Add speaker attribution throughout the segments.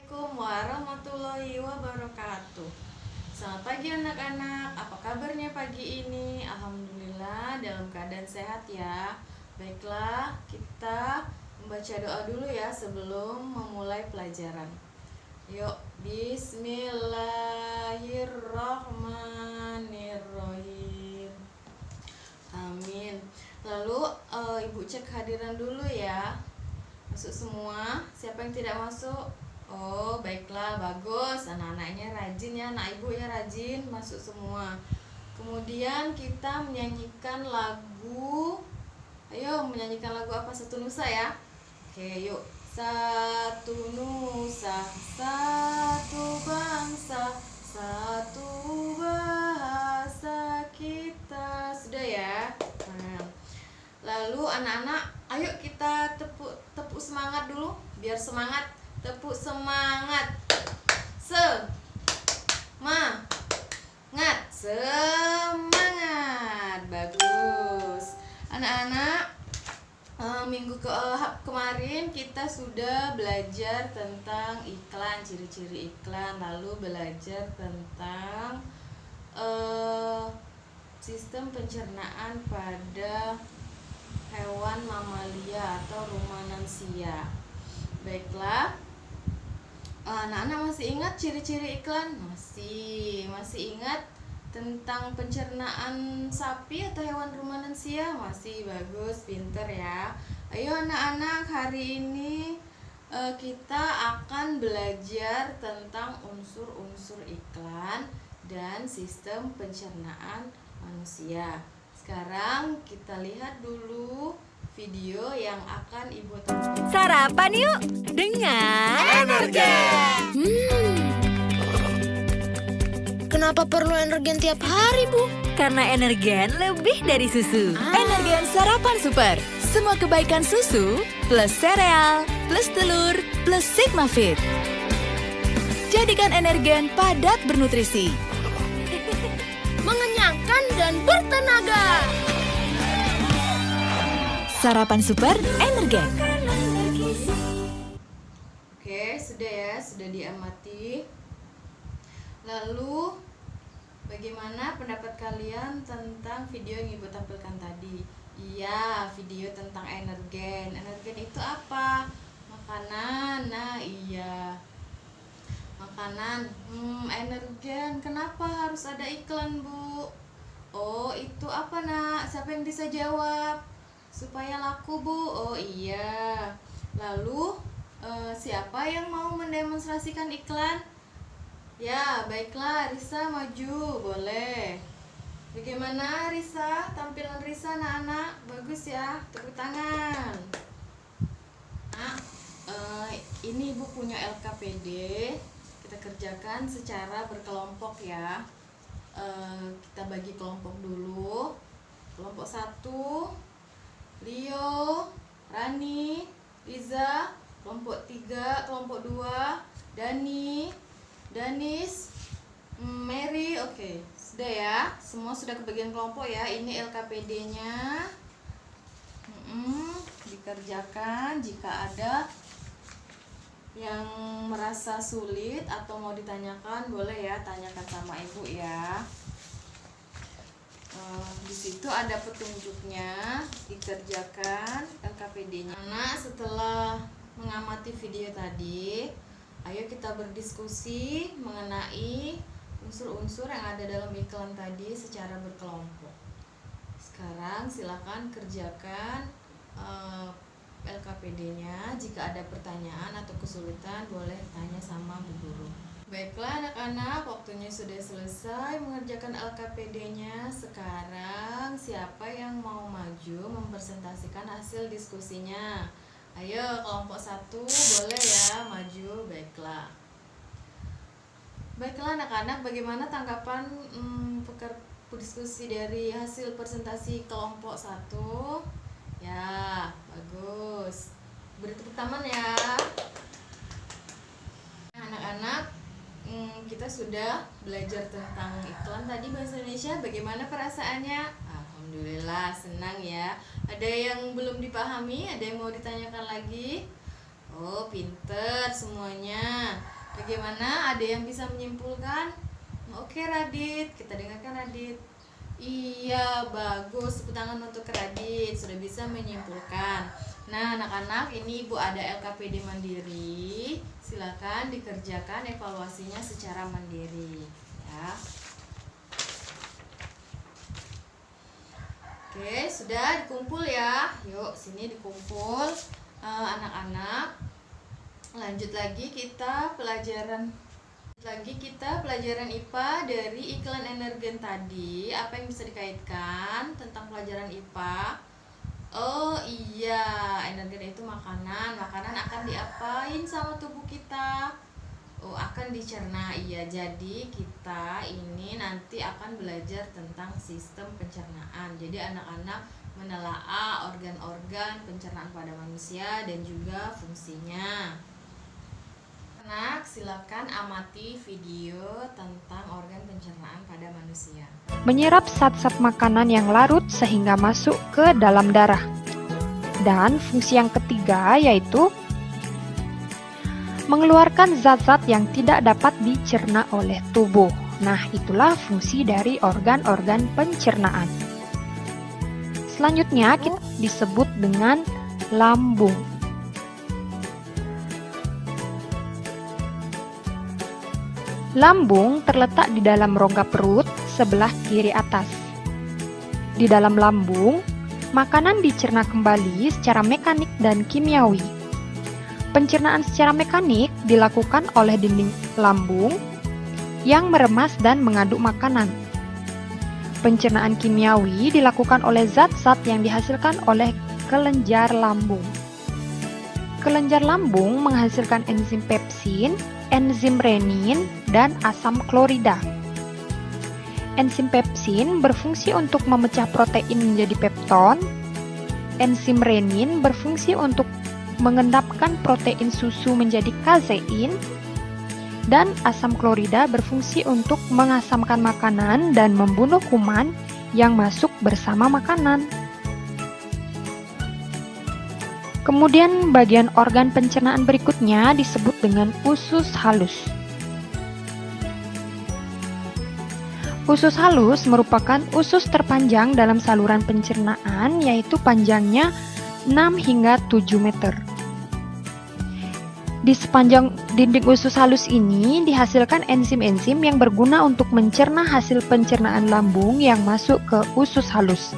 Speaker 1: Assalamualaikum warahmatullahi wabarakatuh. Selamat pagi anak-anak, apa kabarnya pagi ini? Alhamdulillah dalam keadaan sehat ya. Baiklah, kita membaca doa dulu ya sebelum memulai pelajaran. Yuk, bismillahirrahmanirrahim. Amin. Lalu ibu cek kehadiran dulu ya. Masuk semua. Siapa yang tidak masuk? Oh, baiklah, bagus. Anak-anaknya rajin ya, anak ibu ya rajin, masuk semua. Kemudian kita menyanyikan lagu. Ayo, menyanyikan lagu apa? Satu Nusa ya. Oke, yuk. Satu nusa, satu bangsa, satu bahasa kita. Sudah ya. Nah, lalu anak-anak, ayo kita tepuk semangat dulu, biar semangat. Tepuk semangat. Semangat. Bagus. Anak-anak, minggu kemarin kita sudah belajar tentang iklan, ciri-ciri iklan, lalu belajar tentang sistem pencernaan pada hewan mamalia atau ruminansia. Baiklah, anak-anak masih ingat ciri-ciri iklan? Masih ingat tentang pencernaan sapi atau hewan ruminansia? Masih, bagus, pinter ya. Ayo anak-anak, hari ini kita akan belajar tentang unsur-unsur iklan dan sistem pencernaan manusia. Sekarang kita lihat dulu video yang akan ibu tampilkan.
Speaker 2: Sarapan yuk dengan Energen.
Speaker 3: Kenapa perlu Energen tiap hari, Bu?
Speaker 2: Karena Energen lebih dari susu. Energen sarapan super. Semua kebaikan susu plus sereal plus telur plus Sigma Fit. Jadikan Energen padat bernutrisi,
Speaker 3: Mengenyangkan dan bertenaga.
Speaker 2: sarapan super Energen.
Speaker 1: Oke, sudah ya, sudah diamati. Lalu, bagaimana pendapat kalian tentang video yang ibu tampilkan tadi? Iya, video tentang Energen. Energen itu apa? Makanan. Nah, iya. Makanan. Energen. Kenapa harus ada iklan, Bu? Oh, itu apa, Nak? Siapa yang bisa jawab? Supaya laku, Bu. Oh, iya. Lalu, siapa yang mau mendemonstrasikan iklan? Ya, baiklah, Risa maju, boleh. Bagaimana Risa? Tampilan Risa, anak-anak? Bagus ya, tepuk tangan. Nah, ini Ibu punya LKPD. Kita kerjakan secara berkelompok ya. Kita bagi kelompok dulu. Kelompok 1, Leo, Rani, Liza. Kelompok 3, kelompok 2, Dani, Danis, Mary. Oke, sudah ya. Semua sudah kebagian kelompok ya. Ini LKPD-nya. Dikerjakan. Jika ada yang merasa sulit atau mau ditanyakan, boleh ya, tanyakan sama ibu ya. Di situ ada petunjuknya, dikerjakan LKPD-nya. Nah, setelah mengamati video tadi, ayo kita berdiskusi mengenai unsur-unsur yang ada dalam iklan tadi secara berkelompok. Sekarang silakan kerjakan LKPD-nya. Jika ada pertanyaan atau kesulitan, boleh tanya sama Bu Guru. Baiklah anak-anak, waktunya sudah selesai mengerjakan LKPD-nya. Sekarang siapa yang mau maju mempresentasikan hasil diskusinya? Ayo, kelompok 1 boleh ya maju. Baiklah anak-anak, bagaimana tanggapan diskusi dari hasil presentasi kelompok 1? Ya, bagus. Beri tepuk tangan ya. Anak-anak, kita sudah belajar tentang iklan tadi bahasa Indonesia. Bagaimana perasaannya? Alhamdulillah, senang ya. Ada yang belum dipahami? Ada yang mau ditanyakan lagi? Oh, pinter semuanya. Bagaimana? Ada yang bisa menyimpulkan? Oke Radit, kita dengarkan Radit. Iya, bagus. Tepuk tangan untuk Radit, sudah bisa menyimpulkan. Nah, anak-anak, ini Ibu ada LKPD mandiri. Silakan dikerjakan evaluasinya secara mandiri, ya. Oke, sudah dikumpul ya. Yuk, sini dikumpul anak-anak. Lanjut lagi kita pelajaran IPA dari iklan energen tadi. Apa yang bisa dikaitkan tentang pelajaran IPA? Oh iya, energen itu makanan. Makanan akan diapain sama tubuh kita? Oh, akan dicerna. Iya, jadi kita ini nanti akan belajar tentang sistem pencernaan. Jadi anak-anak menelaah organ-organ pencernaan pada manusia dan juga fungsinya. Anak, silakan amati video tentang organ pencernaan pada manusia.
Speaker 4: Menyerap zat-zat makanan yang larut sehingga masuk ke dalam darah. Dan fungsi yang ketiga yaitu mengeluarkan zat-zat yang tidak dapat dicerna oleh tubuh. Nah, itulah fungsi dari organ-organ pencernaan. Selanjutnya kita disebut dengan lambung. Lambung terletak di dalam rongga perut sebelah kiri atas. Di dalam lambung, makanan dicerna kembali secara mekanik dan kimiawi. Pencernaan secara mekanik dilakukan oleh dinding lambung yang meremas dan mengaduk makanan. Pencernaan kimiawi dilakukan oleh zat-zat yang dihasilkan oleh kelenjar lambung. Kelenjar lambung menghasilkan enzim pepsin, enzim renin, dan asam klorida. Enzim pepsin berfungsi untuk memecah protein menjadi pepton. Enzim renin berfungsi untuk mengendapkan protein susu menjadi kasein. Dan asam klorida berfungsi untuk mengasamkan makanan dan membunuh kuman yang masuk bersama makanan. Kemudian bagian organ pencernaan berikutnya disebut dengan usus halus. Usus halus merupakan usus terpanjang dalam saluran pencernaan, yaitu panjangnya 6 hingga 7 meter. Di sepanjang dinding usus halus ini dihasilkan enzim-enzim yang berguna untuk mencerna hasil pencernaan lambung yang masuk ke usus halus.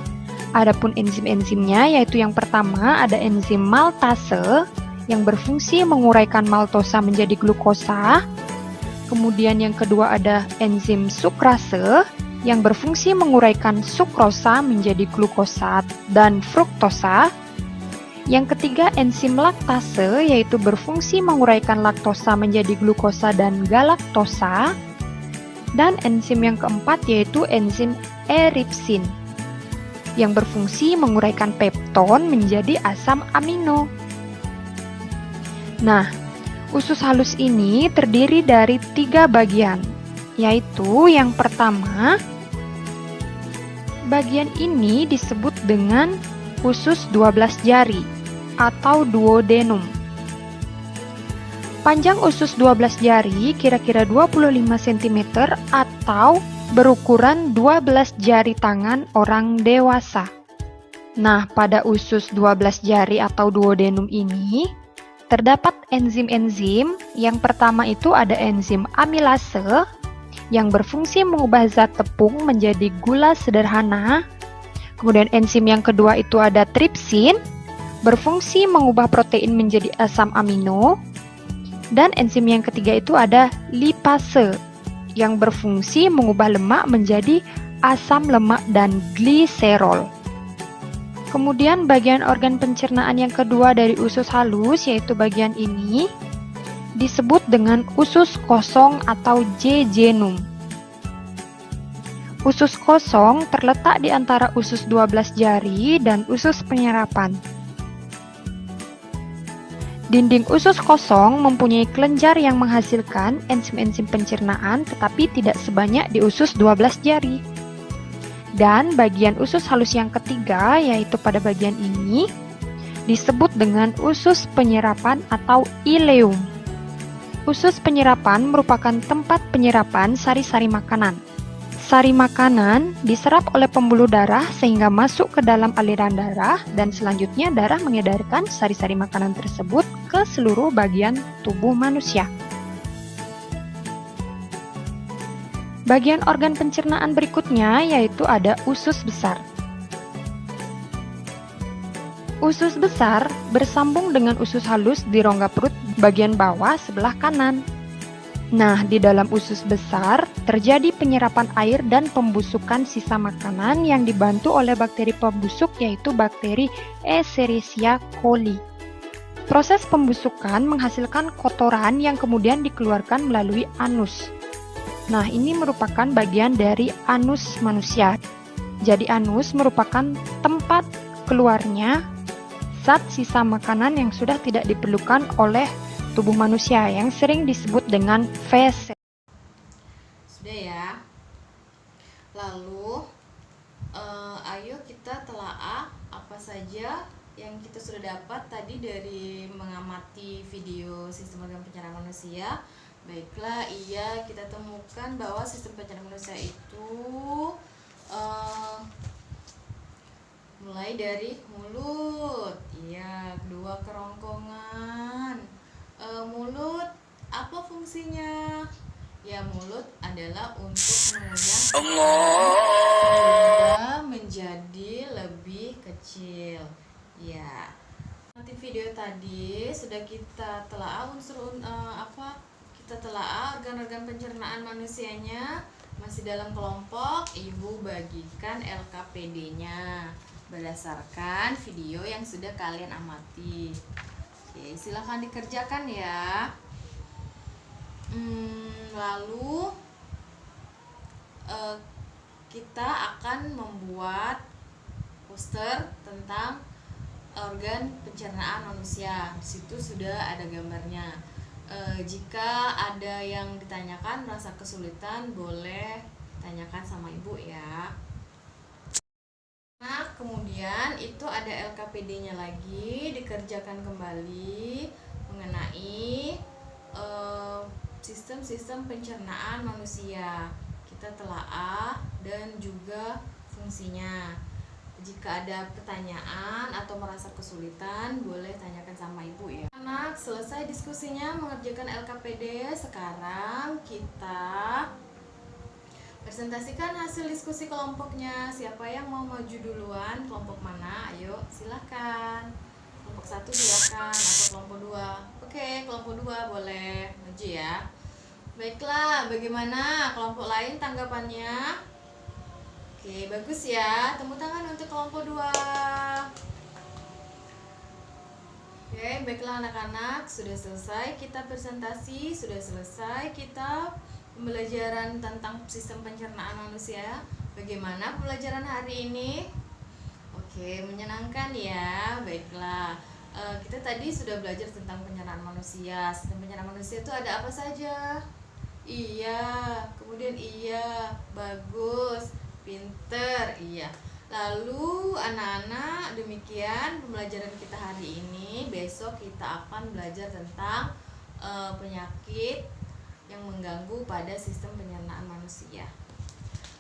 Speaker 4: Adapun enzim-enzimnya yaitu yang pertama ada enzim maltase yang berfungsi menguraikan maltosa menjadi glukosa. Kemudian yang kedua ada enzim sukrase yang berfungsi menguraikan sukrosa menjadi glukosa dan fruktosa. Yang ketiga enzim laktase yaitu berfungsi menguraikan laktosa menjadi glukosa dan galaktosa. Dan enzim yang keempat yaitu enzim eripsin yang berfungsi menguraikan pepton menjadi asam amino. Nah, usus halus ini terdiri dari 3 bagian, yaitu yang pertama, bagian ini disebut dengan usus 12 jari atau duodenum. Panjang usus 12 jari kira-kira 25 cm atau berukuran 12 jari tangan orang dewasa. Nah, pada usus 12 jari atau duodenum ini terdapat enzim-enzim. Yang pertama itu ada enzim amilase yang berfungsi mengubah zat tepung menjadi gula sederhana. Kemudian enzim yang kedua itu ada tripsin, berfungsi mengubah protein menjadi asam amino. Dan enzim yang ketiga itu ada lipase yang berfungsi mengubah lemak menjadi asam lemak dan gliserol. Kemudian bagian organ pencernaan yang kedua dari usus halus yaitu bagian ini disebut dengan usus kosong atau jejunum. Usus kosong terletak di antara usus 12 jari dan usus penyerapan. Dinding usus kosong mempunyai kelenjar yang menghasilkan enzim-enzim pencernaan tetapi tidak sebanyak di usus 12 jari. Dan bagian usus halus yang ketiga yaitu pada bagian ini disebut dengan usus penyerapan atau ileum. Usus penyerapan merupakan tempat penyerapan sari-sari makanan. Sari makanan diserap oleh pembuluh darah sehingga masuk ke dalam aliran darah dan selanjutnya darah mengedarkan sari-sari makanan tersebut ke seluruh bagian tubuh manusia. Bagian organ pencernaan berikutnya yaitu ada usus besar. Usus besar bersambung dengan usus halus di rongga perut bagian bawah sebelah kanan. Nah, di dalam usus besar terjadi penyerapan air dan pembusukan sisa makanan yang dibantu oleh bakteri pembusuk yaitu bakteri Escherichia coli. Proses pembusukan menghasilkan kotoran yang kemudian dikeluarkan melalui anus. Nah, ini merupakan bagian dari anus manusia. Jadi anus merupakan tempat keluarnya zat sisa makanan yang sudah tidak diperlukan oleh tubuh manusia yang sering disebut dengan feses.
Speaker 1: Sudah ya. Lalu ayo kita telaah apa saja yang kita sudah dapat tadi dari mengamati video sistem organ pencernaan manusia. Baiklah, iya kita temukan bahwa sistem pencernaan manusia itu mulai dari mulut, iya, kedua kerongkongan. Mulut apa fungsinya? Ya, mulut adalah untuk mengunyah sehingga menjadi lebih kecil. Ya. Nanti video tadi sudah kita telaah kita telaah organ-organ pencernaan manusianya masih dalam kelompok. Ibu bagikan LKPD-nya berdasarkan video yang sudah kalian amati. Oke, silahkan dikerjakan ya. Lalu kita akan membuat poster tentang organ pencernaan manusia. Di situ sudah ada gambarnya. Jika ada yang ditanyakan merasa kesulitan, boleh tanyakan sama ibu ya. Nah, kemudian itu ada LKPD-nya lagi, dikerjakan kembali mengenai sistem-sistem pencernaan manusia. Kita telaah dan juga fungsinya. Jika ada pertanyaan atau merasa kesulitan, boleh tanyakan sama ibu ya. Anak, selesai diskusinya mengerjakan LKPD. Sekarang kita presentasikan hasil diskusi kelompoknya. Siapa yang mau maju duluan? Kelompok mana? Ayo, silakan. Kelompok 1 silakan atau kelompok 2. Oke, kelompok 2 boleh maju ya. Baiklah, bagaimana kelompok lain tanggapannya? Oke, bagus ya. Tepuk tangan untuk kelompok 2. Oke, baiklah anak-anak, sudah selesai kita presentasi, sudah selesai kita pembelajaran tentang sistem pencernaan manusia. Bagaimana pembelajaran hari ini? Oke, menyenangkan ya. Baiklah, kita tadi sudah belajar tentang pencernaan manusia. Sistem pencernaan manusia itu ada apa saja? Iya, kemudian iya, bagus, pinter, iya. Lalu anak-anak, demikian pembelajaran kita hari ini. Besok kita akan belajar tentang penyakit yang mengganggu pada sistem pencernaan manusia.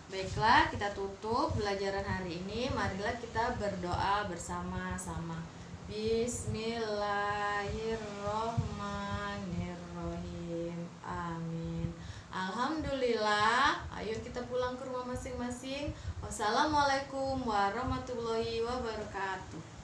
Speaker 1: Baiklah, kita tutup pelajaran hari ini. Marilah kita berdoa bersama-sama. Bismillahirrohmanirrohim. Amin. Alhamdulillah. Ayo kita pulang ke rumah masing-masing. Wassalamualaikum warahmatullahi wabarakatuh.